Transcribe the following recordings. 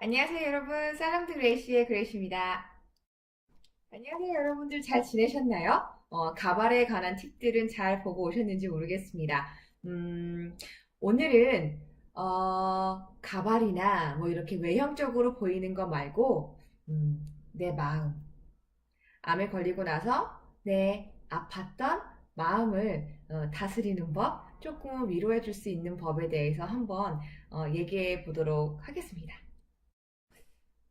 안녕하세요 여러분, 살람드 그레이시의 그레이시입니다. 안녕하세요 여러분들, 잘 지내셨나요? 가발에 관한 팁들은 잘 보고 오셨는지 모르겠습니다. 음, 오늘은 가발이나 뭐 이렇게 외형적으로 보이는 거 말고 내 마음, 암에 걸리고 나서 내 아팠던 마음을 다스리는 법, 조금 위로해 줄 수 있는 법에 대해서 한번 얘기해 보도록 하겠습니다.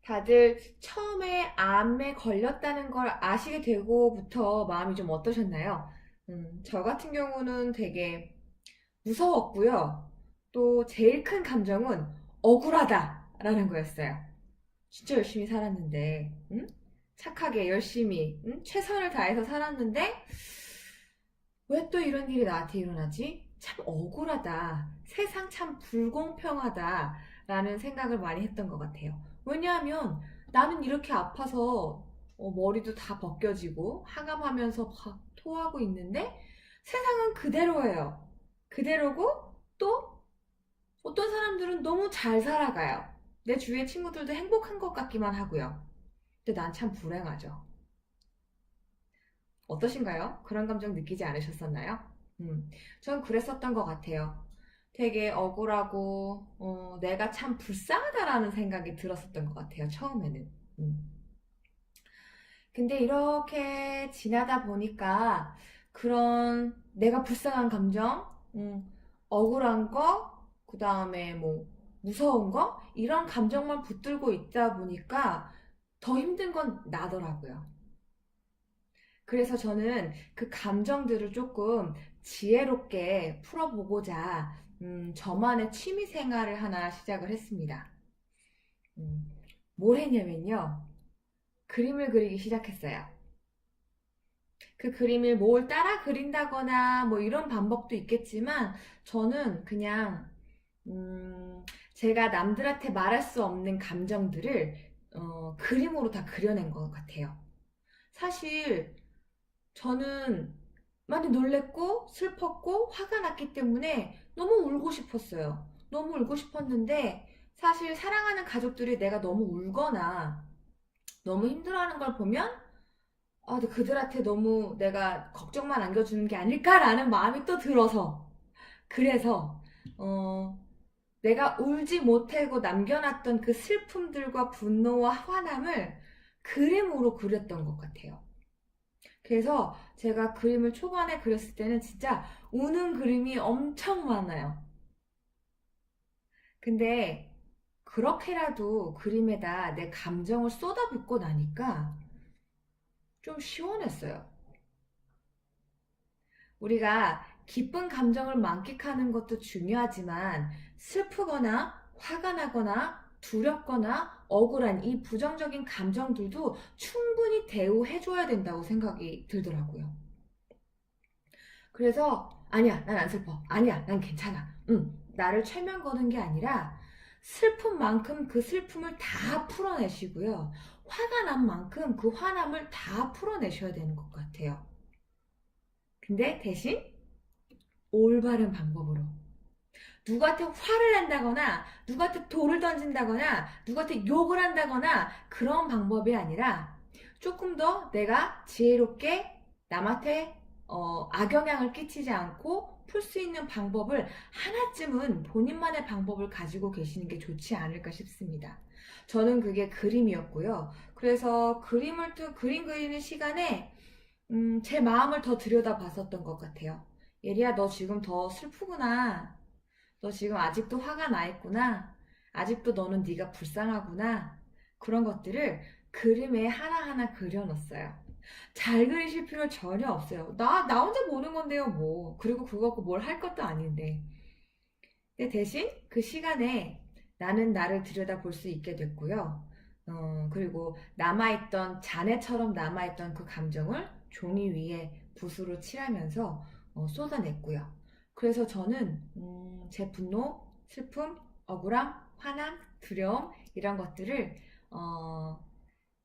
다들 처음에 암에 걸렸다는 걸 아시게 되고부터 마음이 좀 어떠셨나요? 저 같은 경우는 되게 무서웠고요. 또 제일 큰 감정은 억울하다라는 거였어요. 진짜 열심히 살았는데, 착하게 열심히, 최선을 다해서 살았는데, 왜 또 이런 일이 나한테 일어나지? 참 억울하다. 세상 참 불공평하다. 라는 생각을 많이 했던 것 같아요. 왜냐하면 나는 이렇게 아파서 머리도 다 벗겨지고 하감하면서 막 토하고 있는데 세상은 그대로예요. 그대로고 또 어떤 사람들은 너무 잘 살아가요. 내 주위의 친구들도 행복한 것 같기만 하고요. 근데 난 참 불행하죠. 어떠신가요? 그런 감정 느끼지 않으셨었나요? 음, 전 그랬었던 것 같아요. 되게 억울하고, 내가 참 불쌍하다라는 생각이 들었었던 것 같아요, 처음에는. 음. 근데 이렇게 지나다 보니까 그런 내가 불쌍한 감정, 억울한 거, 그 다음에 뭐, 무서운 거, 이런 감정만 붙들고 있다 보니까 더 힘든 건 나더라고요. 그래서 저는 그 감정들을 조금 지혜롭게 풀어보고자 저만의 취미 생활을 하나 시작을 했습니다. 음, 뭘 했냐면요. 그림을 그리기 시작했어요. 그 그림을 뭘 따라 그린다거나 뭐 이런 방법도 있겠지만 저는 그냥 제가 남들한테 말할 수 없는 감정들을 그림으로 다 그려낸 것 같아요. 사실 저는 많이 놀랬고 슬펐고 화가 났기 때문에 너무 울고 싶었어요. 너무 울고 싶었는데 사실 사랑하는 가족들이 내가 너무 울거나 너무 힘들어하는 걸 보면 근데 그들한테 너무 내가 걱정만 안겨주는 게 아닐까라는 마음이 또 들어서 그래서 어, 내가 울지 못하고 남겨놨던 그 슬픔들과 분노와 화남을 그림으로 그렸던 것 같아요. 그래서 제가 그림을 초반에 그렸을 때는 진짜 우는 그림이 엄청 많아요. 근데 그렇게라도 그림에다 내 감정을 쏟아붓고 나니까 좀 시원했어요. 우리가 기쁜 감정을 만끽하는 것도 중요하지만 슬프거나 화가 나거나 두렵거나 억울한 이 부정적인 감정들도 충분히 대우해줘야 된다고 생각이 들더라고요. 그래서 아니야, 난 안 슬퍼. 아니야, 난 괜찮아. 나를 최면 거는 게 아니라 슬픈 만큼 그 슬픔을 다 풀어내시고요. 화가 난 만큼 그 화남을 다 풀어내셔야 되는 것 같아요. 근데 대신 올바른 방법으로. 누구한테 화를 낸다거나, 누구한테 돌을 던진다거나, 누구한테 욕을 한다거나, 그런 방법이 아니라 조금 더 내가 지혜롭게 남한테 악영향을 끼치지 않고 풀 수 있는 방법을 하나쯤은 본인만의 방법을 가지고 계시는 게 좋지 않을까 싶습니다. 저는 그게 그림이었고요. 그래서 그림 그리는 시간에 제 마음을 더 들여다 봤었던 것 같아요. 예리야, 너 지금 더 슬프구나. 너 지금 아직도 화가 나 있구나. 아직도 너는 네가 불쌍하구나. 그런 것들을 그림에 하나하나 그려놨어요. 잘 그리실 필요 전혀 없어요. 나 혼자 보는 건데요, 뭐. 그리고 그거 갖고 뭘 할 것도 아닌데. 근데 대신 그 시간에 나는 나를 들여다볼 수 있게 됐고요. 그리고 잔해처럼 남아있던 그 감정을 종이 위에 붓으로 칠하면서 쏟아냈고요. 그래서 저는 제 분노, 슬픔, 억울함, 화남, 두려움 이런 것들을 어,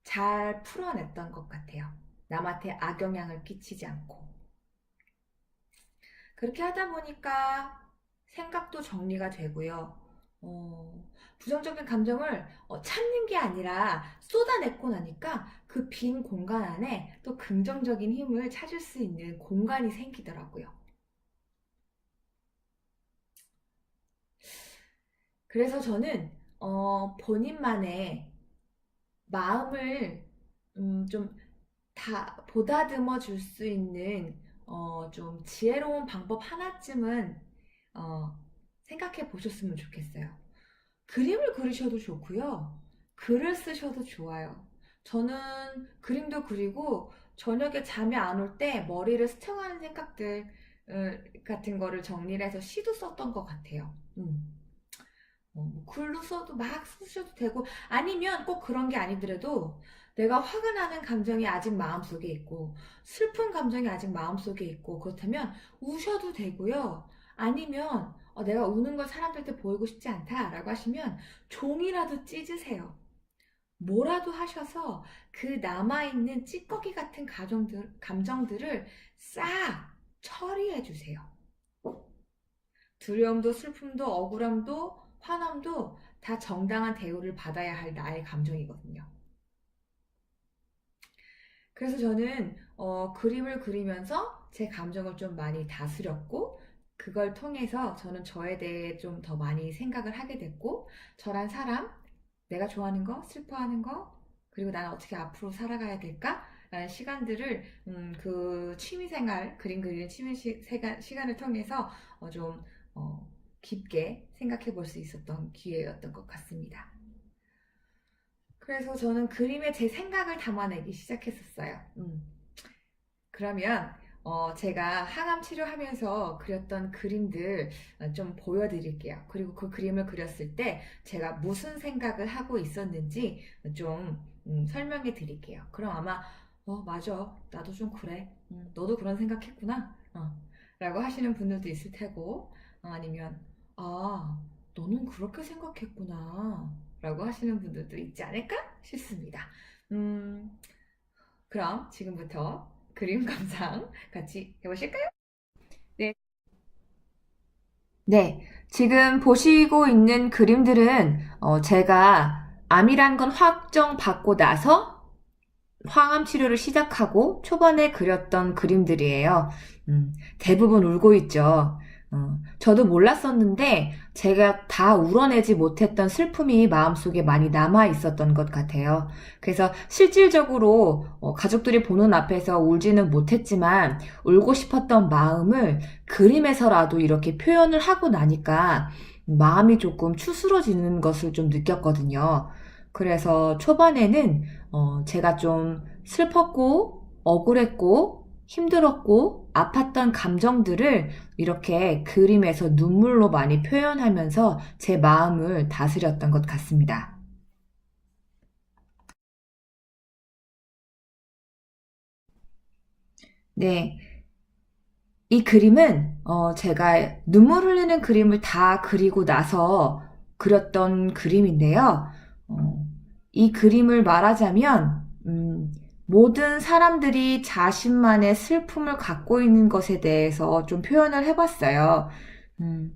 잘 풀어냈던 것 같아요. 남한테 악영향을 끼치지 않고. 그렇게 하다 보니까 생각도 정리가 되고요. 부정적인 감정을 참는 게 아니라 쏟아내고 나니까 그 빈 공간 안에 또 긍정적인 힘을 찾을 수 있는 공간이 생기더라고요. 그래서 저는 본인만의 마음을 좀 보다듬어 줄 수 있는 좀 지혜로운 방법 하나쯤은 어, 생각해 보셨으면 좋겠어요. 그림을 그리셔도 좋고요. 글을 쓰셔도 좋아요. 저는 그림도 그리고 저녁에 잠이 안 올 때 머리를 스쳐가는 생각들 같은 거를 정리를 해서 시도 썼던 것 같아요. 뭐 글로 써도 막 쓰셔도 되고 아니면 꼭 그런 게 아니더라도 내가 화가 나는 감정이 아직 마음속에 있고 슬픈 감정이 아직 마음속에 있고 그렇다면 우셔도 되고요. 아니면 내가 우는 걸 사람들한테 보이고 싶지 않다라고 하시면 종이라도 찢으세요. 뭐라도 하셔서 그 남아있는 찌꺼기 같은 감정들을 싹 처리해 주세요. 두려움도 슬픔도 억울함도 화남도 다 정당한 대우를 받아야 할 나의 감정이거든요. 그래서 저는 그림을 그리면서 제 감정을 좀 많이 다스렸고 그걸 통해서 저는 저에 대해 좀 더 많이 생각을 하게 됐고 저란 사람, 내가 좋아하는 거, 슬퍼하는 거, 그리고 나는 어떻게 앞으로 살아가야 될까? 라는 시간들을 그 취미생활, 그림 그리는 시간을 통해서 좀 깊게 생각해 볼 수 있었던 기회였던 것 같습니다. 그래서 저는 그림에 제 생각을 담아내기 시작했었어요. 그러면 제가 항암 치료하면서 그렸던 그림들 좀 보여드릴게요. 그리고 그 그림을 그렸을 때 제가 무슨 생각을 하고 있었는지 좀 설명해 드릴게요. 그럼 아마 맞아. 나도 좀 그래. 너도 그런 생각했구나. 라고 하시는 분들도 있을 테고 아니면 아, 너는 그렇게 생각했구나. 라고 하시는 분들도 있지 않을까 싶습니다. 음, 그럼 지금부터 그림 감상 같이 해보실까요? 네. 네, 지금 보시고 있는 그림들은 제가 암이란 건 확정받고 나서 항암 치료를 시작하고 초반에 그렸던 그림들이에요. 대부분 울고 있죠. 저도 몰랐었는데 제가 다 울어내지 못했던 슬픔이 마음속에 많이 남아 있었던 것 같아요. 그래서 실질적으로 가족들이 보는 앞에서 울지는 못했지만 울고 싶었던 마음을 그림에서라도 이렇게 표현을 하고 나니까 마음이 조금 추스러지는 것을 좀 느꼈거든요. 그래서 초반에는 제가 좀 슬펐고, 억울했고, 힘들었고, 아팠던 감정들을 이렇게 그림에서 눈물로 많이 표현하면서 제 마음을 다스렸던 것 같습니다. 네. 이 그림은, 제가 눈물 흘리는 그림을 다 그리고 나서 그렸던 그림인데요. 어, 이 그림을 말하자면, 모든 사람들이 자신만의 슬픔을 갖고 있는 것에 대해서 좀 표현을 해봤어요. 음,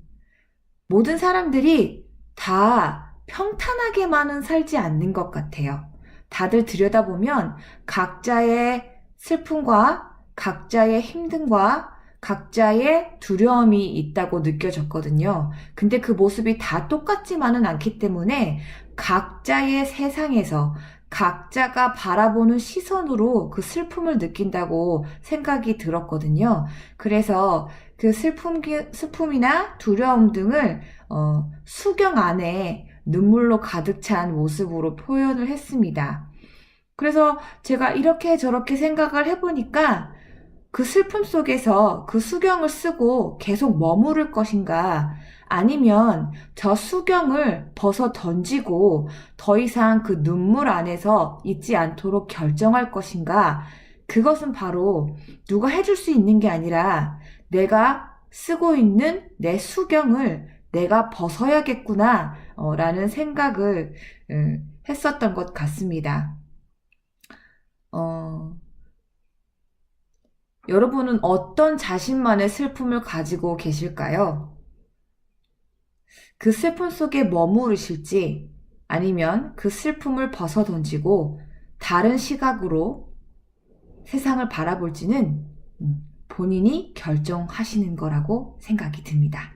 모든 사람들이 다 평탄하게만은 살지 않는 것 같아요. 다들 들여다보면 각자의 슬픔과 각자의 힘듦과 각자의 두려움이 있다고 느껴졌거든요. 근데 그 모습이 다 똑같지만은 않기 때문에 각자의 세상에서 각자가 바라보는 시선으로 그 슬픔을 느낀다고 생각이 들었거든요. 그래서 그 슬픔이나 두려움 등을 수경 안에 눈물로 가득 찬 모습으로 표현을 했습니다. 그래서 제가 이렇게 저렇게 생각을 해보니까 그 슬픔 속에서 그 수경을 쓰고 계속 머무를 것인가 아니면 저 수경을 벗어 던지고 더 이상 그 눈물 안에서 있지 않도록 결정할 것인가 그것은 바로 누가 해줄 수 있는 게 아니라 내가 쓰고 있는 내 수경을 내가 벗어야겠구나 라는 생각을 했었던 것 같습니다. 어, 여러분은 어떤 자신만의 슬픔을 가지고 계실까요? 그 슬픔 속에 머무르실지 아니면 그 슬픔을 벗어던지고 다른 시각으로 세상을 바라볼지는 본인이 결정하시는 거라고 생각이 듭니다.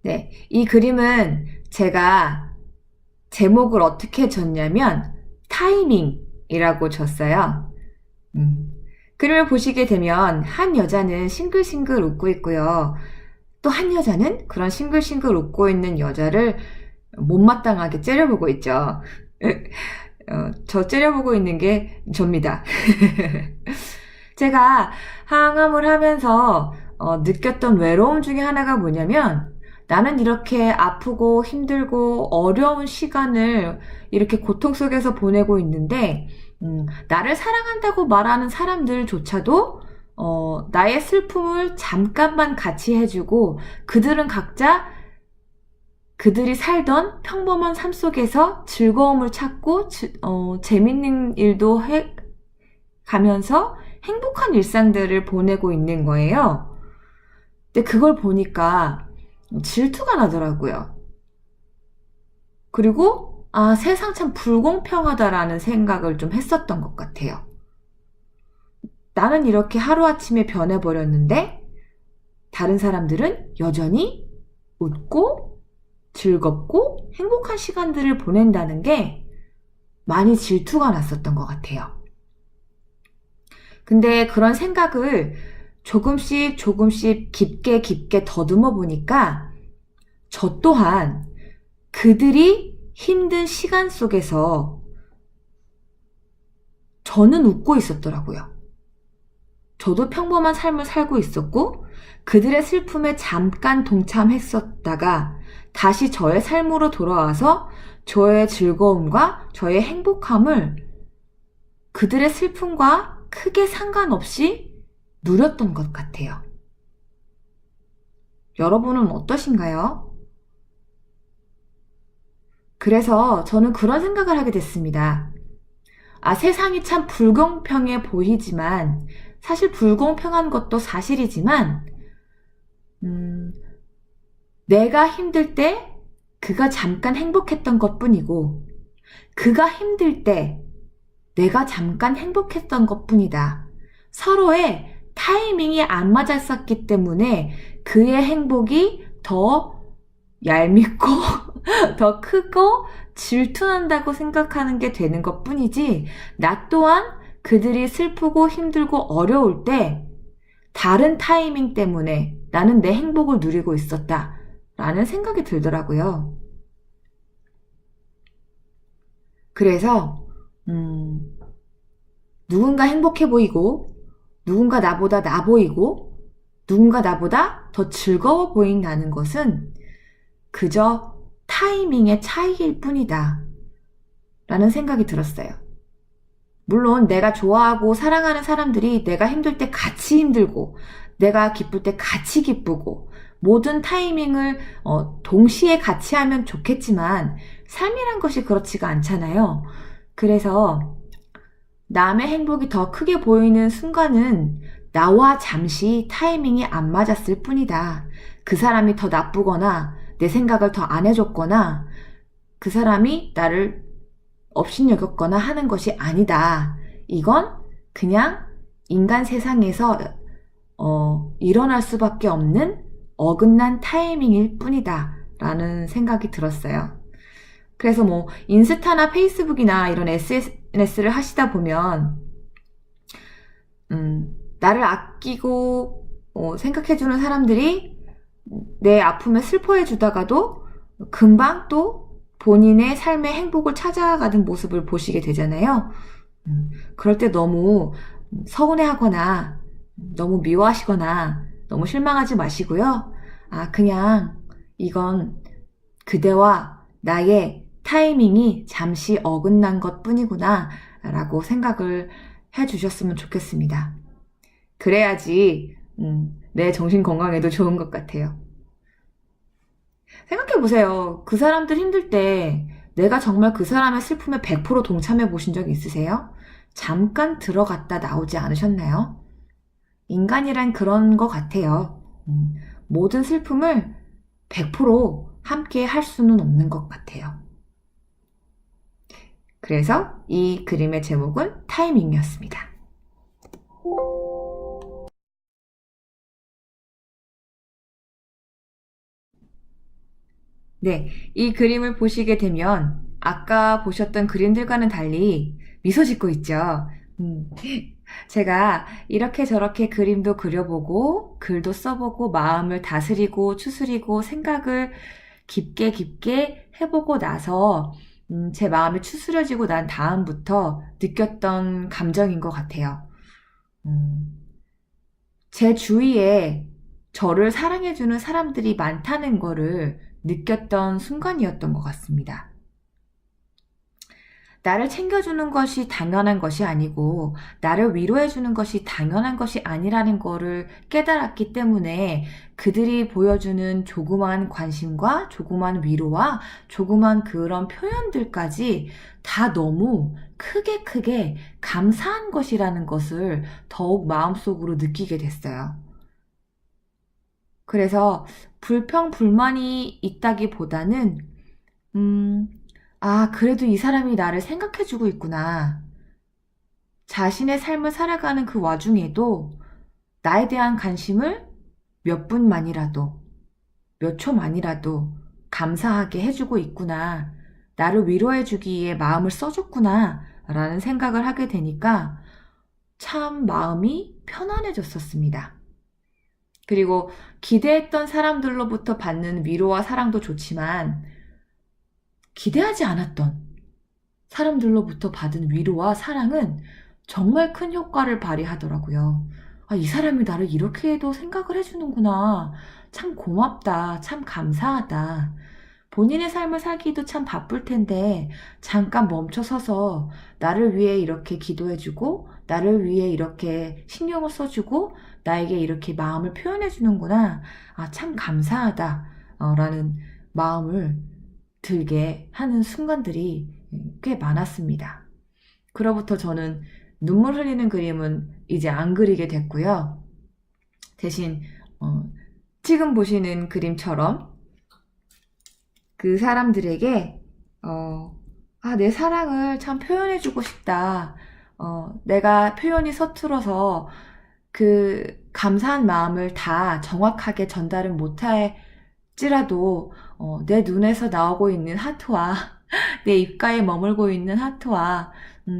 네, 이 그림은 제가 제목을 어떻게 줬냐면 타이밍이라고 줬어요. 그림을 보시게 되면 한 여자는 싱글싱글 웃고 있고요. 또 한 여자는 그런 싱글싱글 웃고 있는 여자를 못마땅하게 째려보고 있죠. 저 째려보고 있는 게 접니다. 제가 항암을 하면서 느꼈던 외로움 중에 하나가 뭐냐면 나는 이렇게 아프고 힘들고 어려운 시간을 이렇게 고통 속에서 보내고 있는데 나를 사랑한다고 말하는 사람들조차도 나의 슬픔을 잠깐만 같이 해주고 그들은 각자 그들이 살던 평범한 삶 속에서 즐거움을 찾고 재밌는 일도 해 가면서 행복한 일상들을 보내고 있는 거예요. 근데 그걸 보니까 질투가 나더라고요. 그리고 세상 참 불공평하다라는 생각을 좀 했었던 것 같아요. 나는 이렇게 하루아침에 변해버렸는데 다른 사람들은 여전히 웃고 즐겁고 행복한 시간들을 보낸다는 게 많이 질투가 났었던 것 같아요. 근데 그런 생각을 조금씩 깊게 더듬어 보니까 저 또한 그들이 힘든 시간 속에서 저는 웃고 있었더라고요. 저도 평범한 삶을 살고 있었고 그들의 슬픔에 잠깐 동참했었다가 다시 저의 삶으로 돌아와서 저의 즐거움과 저의 행복함을 그들의 슬픔과 크게 상관없이 누렸던 것 같아요. 여러분은 어떠신가요? 그래서 저는 그런 생각을 하게 됐습니다. 세상이 참 불공평해 보이지만 사실 불공평한 것도 사실이지만 내가 힘들 때 그가 잠깐 행복했던 것뿐이고 그가 힘들 때 내가 잠깐 행복했던 것뿐이다. 서로의 타이밍이 안 맞았었기 때문에 그의 행복이 더 얄밉고 더 크고 질투난다고 생각하는 게 되는 것뿐이지 나 또한 그들이 슬프고 힘들고 어려울 때 다른 타이밍 때문에 나는 내 행복을 누리고 있었다 라는 생각이 들더라고요. 그래서 누군가 행복해 보이고 누군가 나보다 나 보이고 누군가 나보다 더 즐거워 보인다는 것은 그저 타이밍의 차이일 뿐이다 라는 생각이 들었어요. 물론 내가 좋아하고 사랑하는 사람들이 내가 힘들 때 같이 힘들고 내가 기쁠 때 같이 기쁘고 모든 타이밍을 동시에 같이 하면 좋겠지만 삶이란 것이 그렇지가 않잖아요. 그래서 남의 행복이 더 크게 보이는 순간은 나와 잠시 타이밍이 안 맞았을 뿐이다. 그 사람이 더 나쁘거나 내 생각을 더 안 해줬거나 그 사람이 나를 업신여겼거나 하는 것이 아니다. 이건 그냥 인간 세상에서 일어날 수밖에 없는 어긋난 타이밍일 뿐이다 라는 생각이 들었어요. 그래서 인스타나 페이스북이나 이런 SNS를 하시다 보면 나를 아끼고 생각해주는 사람들이 내 아픔에 슬퍼해주다가도 금방 또 본인의 삶의 행복을 찾아가는 모습을 보시게 되잖아요. 그럴 때 너무 서운해하거나 너무 미워하시거나 너무 실망하지 마시고요. 그냥 이건 그대와 나의 타이밍이 잠시 어긋난 것 뿐이구나 라고 생각을 해주셨으면 좋겠습니다. 그래야지 내 정신 건강에도 좋은 것 같아요. 생각해보세요. 그 사람들 힘들 때 내가 정말 그 사람의 슬픔에 100% 동참해 보신 적 있으세요? 잠깐 들어갔다 나오지 않으셨나요? 인간이란 그런 것 같아요. 모든 슬픔을 100% 함께 할 수는 없는 것 같아요. 그래서 이 그림의 제목은 타이밍이었습니다. 네, 이 그림을 보시게 되면 아까 보셨던 그림들과는 달리 미소 짓고 있죠. 음, 제가 이렇게 저렇게 그림도 그려보고 글도 써보고 마음을 다스리고 추스리고 생각을 깊게 깊게 해보고 나서 제 마음이 추스려지고 난 다음부터 느꼈던 감정인 것 같아요. 음, 제 주위에 저를 사랑해주는 사람들이 많다는 거를 느꼈던 순간이었던 것 같습니다. 나를 챙겨주는 것이 당연한 것이 아니고, 나를 위로해주는 것이 당연한 것이 아니라는 거를 깨달았기 때문에 그들이 보여주는 조그만 관심과 조그만 위로와 조그만 그런 표현들까지 다 너무 크게 크게 감사한 것이라는 것을 더욱 마음속으로 느끼게 됐어요. 그래서 불평, 불만이 있다기보다는, 음, 그래도 이 사람이 나를 생각해주고 있구나. 자신의 삶을 살아가는 그 와중에도 나에 대한 관심을 몇 분만이라도, 몇 초만이라도 감사하게 해주고 있구나. 나를 위로해주기에 마음을 써줬구나. 라는 생각을 하게 되니까 참 마음이 편안해졌었습니다. 그리고 기대했던 사람들로부터 받는 위로와 사랑도 좋지만 기대하지 않았던 사람들로부터 받은 위로와 사랑은 정말 큰 효과를 발휘하더라고요. 이 사람이 나를 이렇게도 생각을 해주는구나. 참 고맙다. 참 감사하다. 본인의 삶을 살기도 참 바쁠 텐데 잠깐 멈춰서서 나를 위해 이렇게 기도해주고 나를 위해 이렇게 신경을 써주고 나에게 이렇게 마음을 표현해주는구나. 참 감사하다. 라는 마음을 들게 하는 순간들이 꽤 많았습니다. 그로부터 저는 눈물 흘리는 그림은 이제 안 그리게 됐고요. 대신 지금 보시는 그림처럼 그 사람들에게 내 사랑을 참 표현해주고 싶다. 내가 표현이 서툴어서 그 감사한 마음을 다 정확하게 전달은 못할지라도 내 눈에서 나오고 있는 하트와 내 입가에 머물고 있는 하트와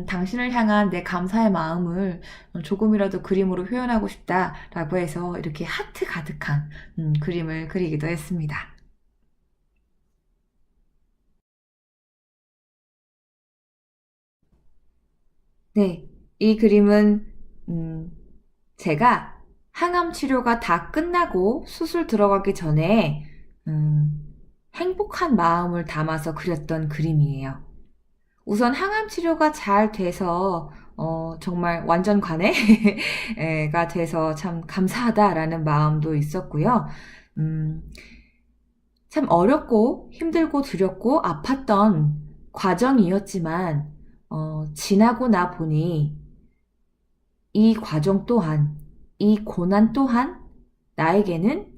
당신을 향한 내 감사의 마음을 조금이라도 그림으로 표현하고 싶다라고 해서 이렇게 하트 가득한 그림을 그리기도 했습니다. 네, 이 그림은 제가 항암 치료가 다 끝나고 수술 들어가기 전에 행복한 마음을 담아서 그렸던 그림이에요. 우선 항암 치료가 잘 돼서 정말 완전 관해가 돼서 참 감사하다라는 마음도 있었고요. 음, 참 어렵고 힘들고 두렵고 아팠던 과정이었지만 지나고 나 보니 이 과정 또한 이 고난 또한 나에게는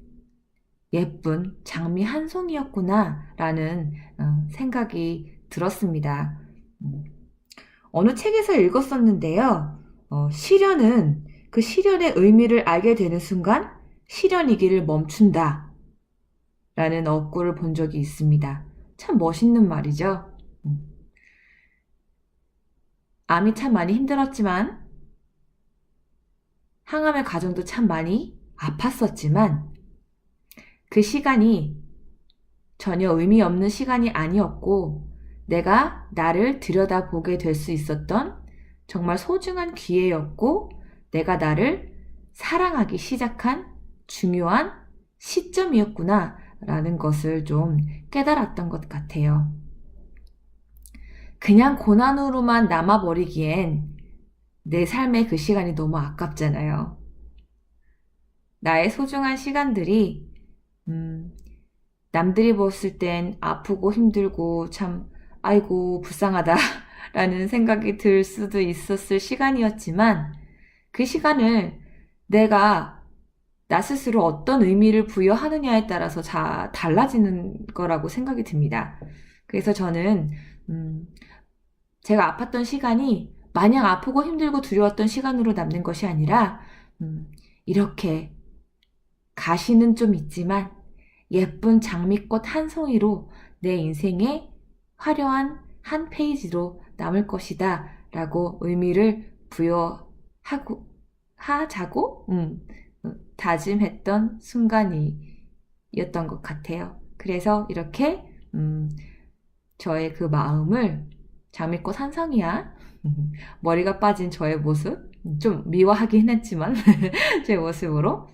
예쁜 장미 한 송이였구나라는 생각이 들었습니다. 어느 책에서 읽었었는데요. 시련은 그 시련의 의미를 알게 되는 순간 시련이기를 멈춘다 라는 어구를 본 적이 있습니다. 참 멋있는 말이죠. 암이 참 많이 힘들었지만 항암의 과정도 참 많이 아팠었지만 그 시간이 전혀 의미 없는 시간이 아니었고 내가 나를 들여다보게 될 수 있었던 정말 소중한 기회였고 내가 나를 사랑하기 시작한 중요한 시점이었구나 라는 것을 좀 깨달았던 것 같아요. 그냥 고난으로만 남아버리기엔 내 삶의 그 시간이 너무 아깝잖아요. 나의 소중한 시간들이 남들이 봤을 땐 아프고 힘들고 참 아이고 불쌍하다 라는 생각이 들 수도 있었을 시간이었지만 그 시간을 내가 나 스스로 어떤 의미를 부여하느냐에 따라서 달라지는 거라고 생각이 듭니다. 그래서 저는, 음, 제가 아팠던 시간이 마냥 아프고 힘들고 두려웠던 시간으로 남는 것이 아니라, 이렇게 가시는 좀 있지만 예쁜 장미꽃 한 송이로 내 인생의 화려한 한 페이지로 남을 것이다 라고 의미를 하자고 다짐했던 순간이었던 것 같아요. 그래서 이렇게 저의 그 마음을 장미꽃 한 송이야 머리가 빠진 저의 모습 좀 미워하긴 했지만 제 모습으로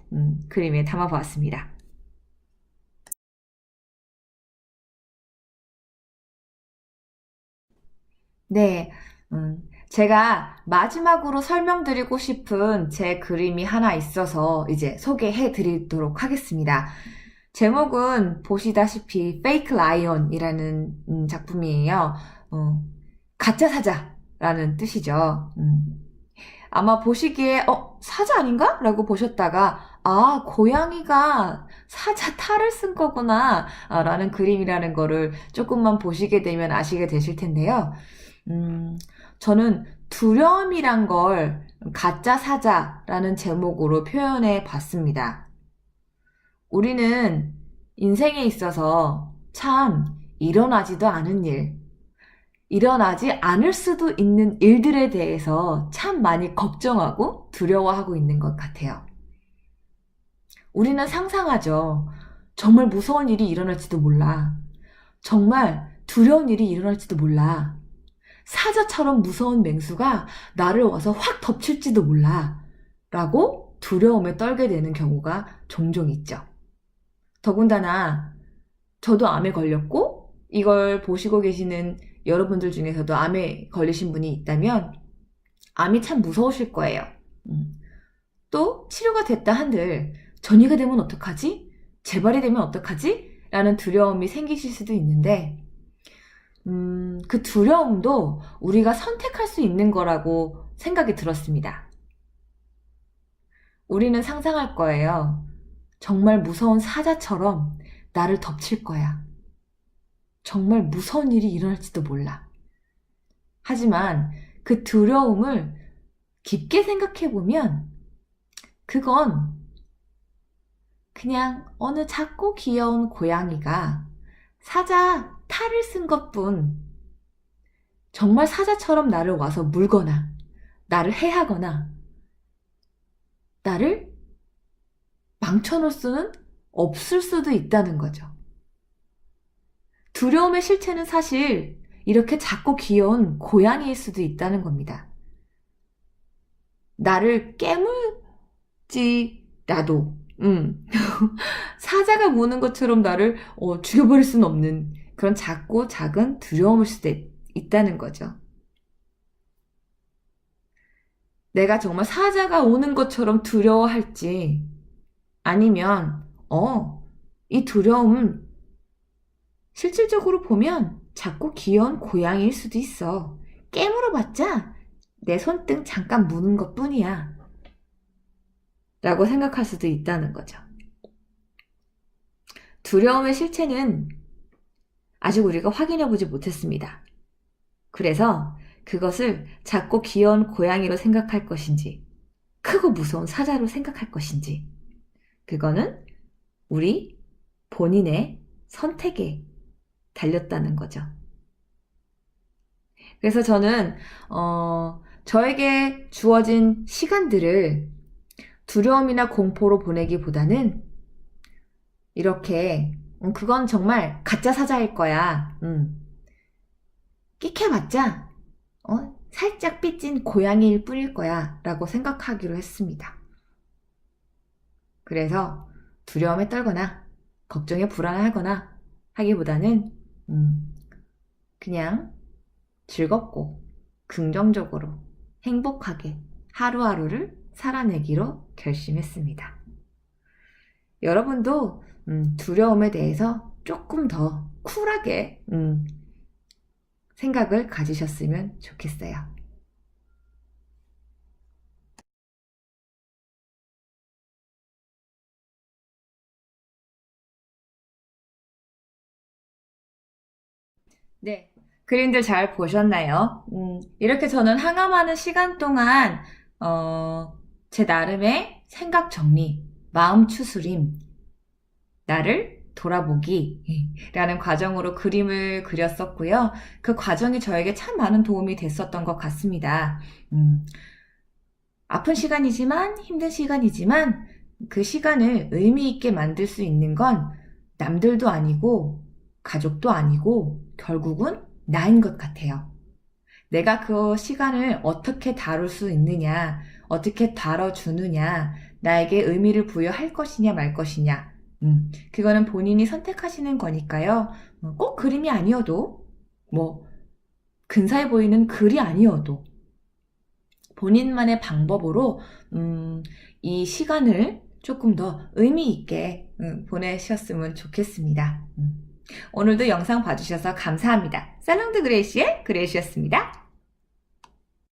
그림에 담아보았습니다. 네, 제가 마지막으로 설명드리고 싶은 제 그림이 하나 있어서 이제 소개해 드리도록 하겠습니다. 제목은 보시다시피 페이크 라이온이라는 작품이에요. 가짜 사자라는 뜻이죠. 아마 보시기에 사자 아닌가? 라고 보셨다가 고양이가 사자 탈을 쓴 거구나 라는 그림이라는 거를 조금만 보시게 되면 아시게 되실 텐데요. 저는 두려움이란 걸 가짜 사자라는 제목으로 표현해 봤습니다. 우리는 인생에 있어서 참 일어나지도 않은 일, 일어나지 않을 수도 있는 일들에 대해서 참 많이 걱정하고 두려워하고 있는 것 같아요. 우리는 상상하죠. 정말 무서운 일이 일어날지도 몰라. 정말 두려운 일이 일어날지도 몰라. 사자처럼 무서운 맹수가 나를 와서 확 덮칠지도 몰라. 라고 두려움에 떨게 되는 경우가 종종 있죠. 더군다나 저도 암에 걸렸고 이걸 보시고 계시는 여러분들 중에서도 암에 걸리신 분이 있다면 암이 참 무서우실 거예요. 또 치료가 됐다 한들 전이가 되면 어떡하지? 재발이 되면 어떡하지? 라는 두려움이 생기실 수도 있는데 그 두려움도 우리가 선택할 수 있는 거라고 생각이 들었습니다. 우리는 상상할 거예요. 정말 무서운 사자처럼 나를 덮칠 거야. 정말 무서운 일이 일어날지도 몰라. 하지만 그 두려움을 깊게 생각해 보면 그건 그냥 어느 작고 귀여운 고양이가 사자 탈을 쓴 것뿐 정말 사자처럼 나를 와서 물거나 나를 해하거나 나를 망쳐놓을 수는 없을 수도 있다는 거죠. 두려움의 실체는 사실 이렇게 작고 귀여운 고양이일 수도 있다는 겁니다. 나를 깨물지라도 사자가 무는 것처럼 나를 죽여버릴 수는 없는 그런 작고 작은 두려움일 수도 있다는 거죠. 내가 정말 사자가 오는 것처럼 두려워할지 아니면 이 두려움은 실질적으로 보면 작고 귀여운 고양이일 수도 있어. 깨물어봤자 내 손등 잠깐 무는 것 뿐이야. 라고 생각할 수도 있다는 거죠. 두려움의 실체는 아직 우리가 확인해보지 못했습니다. 그래서 그것을 작고 귀여운 고양이로 생각할 것인지, 크고 무서운 사자로 생각할 것인지, 그거는 우리 본인의 선택에 달렸다는 거죠. 그래서 저는 저에게 주어진 시간들을 두려움이나 공포로 보내기보다는 이렇게 그건 정말 가짜 사자일 거야. 끽해봤자 살짝 삐찐 고양이일 뿐일 거야 라고 생각하기로 했습니다. 그래서 두려움에 떨거나 걱정에 불안하거나 하기보다는 그냥 즐겁고 긍정적으로 행복하게 하루하루를 살아내기로 결심했습니다. 여러분도 두려움에 대해서 조금 더 쿨하게 생각을 가지셨으면 좋겠어요. 네. 그림들 잘 보셨나요? 이렇게 저는 항암하는 시간 동안, 제 나름의 생각 정리, 마음 추스림, 나를 돌아보기, 라는 과정으로 그림을 그렸었고요. 그 과정이 저에게 참 많은 도움이 됐었던 것 같습니다. 음, 아픈 시간이지만, 힘든 시간이지만, 그 시간을 의미 있게 만들 수 있는 건 남들도 아니고, 가족도 아니고, 결국은 나인 것 같아요. 내가 그 시간을 어떻게 다룰 수 있느냐, 어떻게 다뤄주느냐, 나에게 의미를 부여할 것이냐 말 것이냐, 그거는 본인이 선택하시는 거니까요. 꼭 그림이 아니어도, 뭐, 근사해 보이는 글이 아니어도, 본인만의 방법으로, 이 시간을 조금 더 의미 있게 보내셨으면 좋겠습니다. 오늘도 영상 봐주셔서 감사합니다. 살롱드 그레이시의 그레이시였습니다.